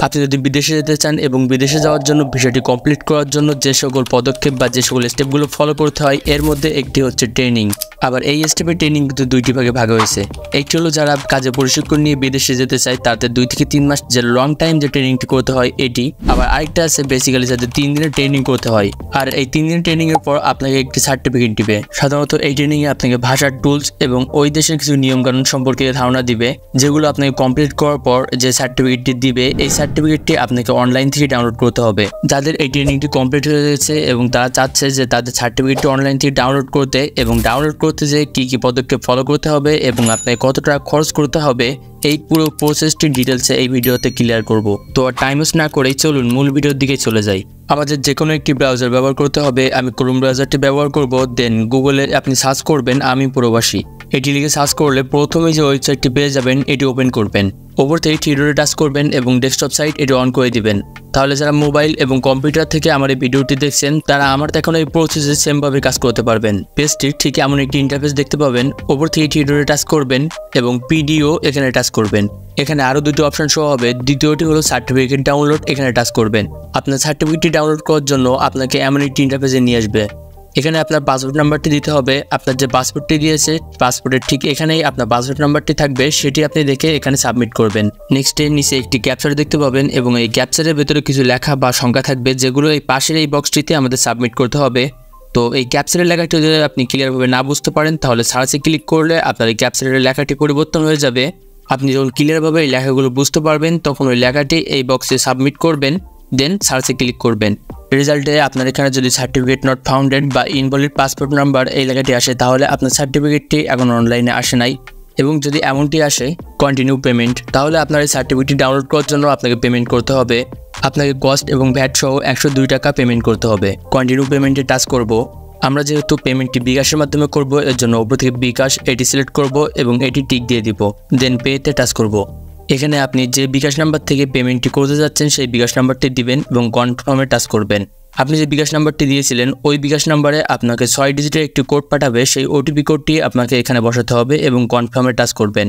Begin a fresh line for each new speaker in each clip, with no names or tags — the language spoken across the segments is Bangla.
আপনি যদি বিদেশে যেতে চান এবং বিদেশে যাওয়ার জন্য ভিসাটি কমপ্লিট করার জন্য যে সকল পদক্ষেপ বা যে সকল স্টেপগুলো ফলো করতে হয় এর মধ্যে একটি হচ্ছে ট্রেনিং। আবার এই স্টেপের ট্রেনিং কিন্তু দুইটি ভাগে ভাগ হয়েছে। একটি হলো যারা কাজে প্রশিক্ষণ নিয়ে বিদেশে যেতে চায় তাদের 2 থেকে 3 মাস যে লং টাইম যে ট্রেনিংটি করতে হয় এটি। আবার আরেকটা আছে বেসিক্যালি যাদের 3 দিনের ট্রেনিং করতে হয়। আর এই 3 দিনের ট্রেনিং এর পর আপনাকে একটি সার্টিফিকেট দিবে। সাধারণত এই ট্রেনিং এ আপনাকে ভাষার টুলস এবং ওই দেশের কিছু নিয়মকানুন সম্পর্কে ধারণা দিবে, যেগুলো আপনাকে কমপ্লিট করার পর যে সার্টিফিকেটটি দিবে এই সার্টিফিকেটটি আপনাকে অনলাইন থেকে ডাউনলোড করতে হবে। যাদের এই ট্রেনিংটি কমপ্লিট হয়ে গেছে এবং তারা চাচ্ছে যে তাদের সার্টিফিকেটটি অনলাইন থেকে ডাউনলোড করতে এবং ডাউনলোড করতে যে কি কি পদক্ষেপ ফলো করতে হবে এবং আপনাকে কত টাকা খরচ করতে হবে এই পুরো প্রসেসটি ডিটেলসে এই ভিডিওতে ক্লিয়ার করব। তো টাইম ওয়েস্ট না করেই চলুন মূল ভিডিওর দিকে চলে যাই। আমাদের যে কোনো একটি ব্রাউজার ব্যবহার করতে হবে। আমি ক্রোম ব্রাউজারটি ব্যবহার করব। দেন গুগলে আপনি সার্চ করবেন আমি প্রবাসী, এটি লিখে সার্চ করলে প্রথমেই যে ওয়েবসাইটটি পেয়ে যাবেন এটি ওপেন করবেন। ওপর থেকে থ্রি ডটে টাচ করবেন এবং ডেস্কটপ সাইট এটি অন করে দিবেন। তাহলে যারা মোবাইল এবং কম্পিউটার থেকে আমার এই ভিডিওটি দেখছেন তারা আমার দেখানো এই প্রসেসে সেমভাবে কাজ করতে পারবেন। পেজটির ঠিক এমন একটি ইন্টারফেস দেখতে পাবেন। ওপর থেকে থ্রি ডটে টাচ করবেন এবং পিডিও এখানে টাচ করবেন। এখানে আরও দুটি অপশন শো হবে। দ্বিতীয়টি হলো সার্টিফিকেট ডাউনলোড, এখানে টাচ করবেন। আপনার সার্টিফিকেটটি ডাউনলোড করার জন্য আপনাকে এমন একটি ইন্টারফেসে নিয়ে আসবে। এখানে আপনার পাসপোর্ট নাম্বারটি দিতে হবে। আপনার যে পাসপোর্টটি দিয়েছে পাসপোর্টের ঠিক এখানেই আপনার পাসপোর্ট নাম্বারটি থাকবে, সেটি আপনি দেখে এখানে সাবমিট করবেন। নেক্সটে নিচে একটি ক্যাপচার দেখতে পাবেন এবং এই ক্যাপচারের ভেতরে কিছু লেখা বা সংখ্যা থাকবে যেগুলো এই পাশের এই বক্সটিতে আমাদের সাবমিট করতে হবে। তো এই ক্যাপচারের লেখাটি যদি আপনি ক্লিয়ারভাবে না বুঝতে পারেন তাহলে সার্চে ক্লিক করলে আপনার এই ক্যাপচারের লেখাটি পরিবর্তন হয়ে যাবে। আপনি যখন ক্লিয়ারভাবে এই লেখাগুলো বুঝতে পারবেন তখন ওই লেখাটি এই বক্সে সাবমিট করবেন, দেন সার্চে ক্লিক করবেন। রেজাল্টে আপনার এখানে যদি সার্টিফিকেট নট ফাউন্ডেড বা ইনভ্যালিড পাসপোর্ট নাম্বার এই লেখাটি আসে তাহলে আপনার সার্টিফিকেটটি এখন অনলাইনে আসে নাই। এবং যদি এমনটি আসে কন্টিনিউ পেমেন্ট, তাহলে আপনার এই সার্টিফিকেটটি ডাউনলোড করার জন্য আপনাকে পেমেন্ট করতে হবে। আপনাকে কস্ট এবং ভ্যাট সহ 102 টাকা পেমেন্ট করতে হবে। কন্টিনিউ পেমেন্টে টাচ করব। আমরা যেহেতু পেমেন্টটি বিকাশের মাধ্যমে করব এর জন্য উপর থেকে বিকাশ এটি সিলেক্ট করব এবং এটি টিক দিয়ে দিব। দেন পেতে টাচ করব। এখানে আপনি যে বিকাশ নাম্বার থেকে পেমেন্টটি করতে যাচ্ছেন সেই বিকাশ নাম্বারটি দিবেন এবং কনফার্মে টাচ করবেন। আপনি যে বিকাশ নাম্বারটি দিয়েছিলেন ওই বিকাশ নাম্বারে আপনাকে 6 ডিজিটের একটি কোড পাঠাবে, সেই ওটিপি কোডটি আপনাকে এখানে বসাতে হবে এবং কনফার্মে টাচ করবেন।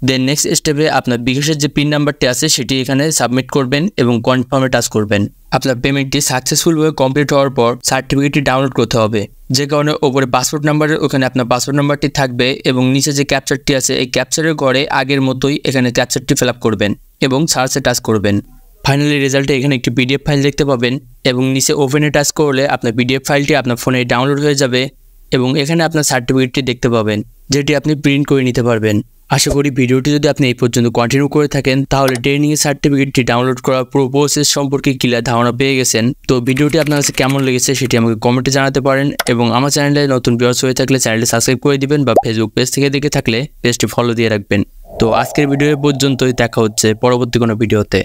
দেন নেক্সট স্টেপে আপনার বিকাশের যে পিন নাম্বারটি আছে সেটি এখানে সাবমিট করবেন এবং কনফার্মে টাচ করবেন। আপনার পেমেন্টটি সাকসেসফুলভাবে কমপ্লিট হওয়ার পর সার্টিফিকেটটি ডাউনলোড করতে হবে। যে কারণে ওপরে পাসপোর্ট নাম্বারের ওখানে আপনার পাসপোর্ট নাম্বারটি থাকবে এবং নিচে যে ক্যাপচারটি আছে এই ক্যাপচারের ঘরে আগের মতোই এখানে ক্যাপচারটি ফিল আপ করবেন এবং সার্চে টাচ করবেন। ফাইনালি রেজাল্টে এখানে একটি পিডিএফ ফাইল দেখতে পাবেন এবং নিচে ওপেনে টাচ করলে আপনার পিডিএফ ফাইলটি আপনার ফোনে ডাউনলোড হয়ে যাবে এবং এখানে আপনার সার্টিফিকেটটি দেখতে পাবেন যেটি আপনি প্রিন্ট করে নিতে পারবেন। আশা করি ভিডিওটি যদি আপনি এই পর্যন্ত কন্টিনিউ করে থাকেন তাহলে ট্রেনিংয়ের সার্টিফিকেটটি ডাউনলোড করার পুরো প্রসেস সম্পর্কে ক্লিয়ার ধারণা পেয়ে গেছেন। তো ভিডিওটি আপনার কাছে কেমন লেগেছে সেটি আমাকে কমেন্টে জানাতে পারেন এবং আমার চ্যানেলে নতুন ভিউয়ার্স হয়ে থাকলে চ্যানেলটি সাবস্ক্রাইব করে দিবেন বা ফেসবুক পেজ থেকে দেখে থাকলে পেজটি ফলো দিয়ে রাখবেন। তো আজকের ভিডিও পর্যন্তই, দেখা হচ্ছে পরবর্তী কোনো ভিডিওতে।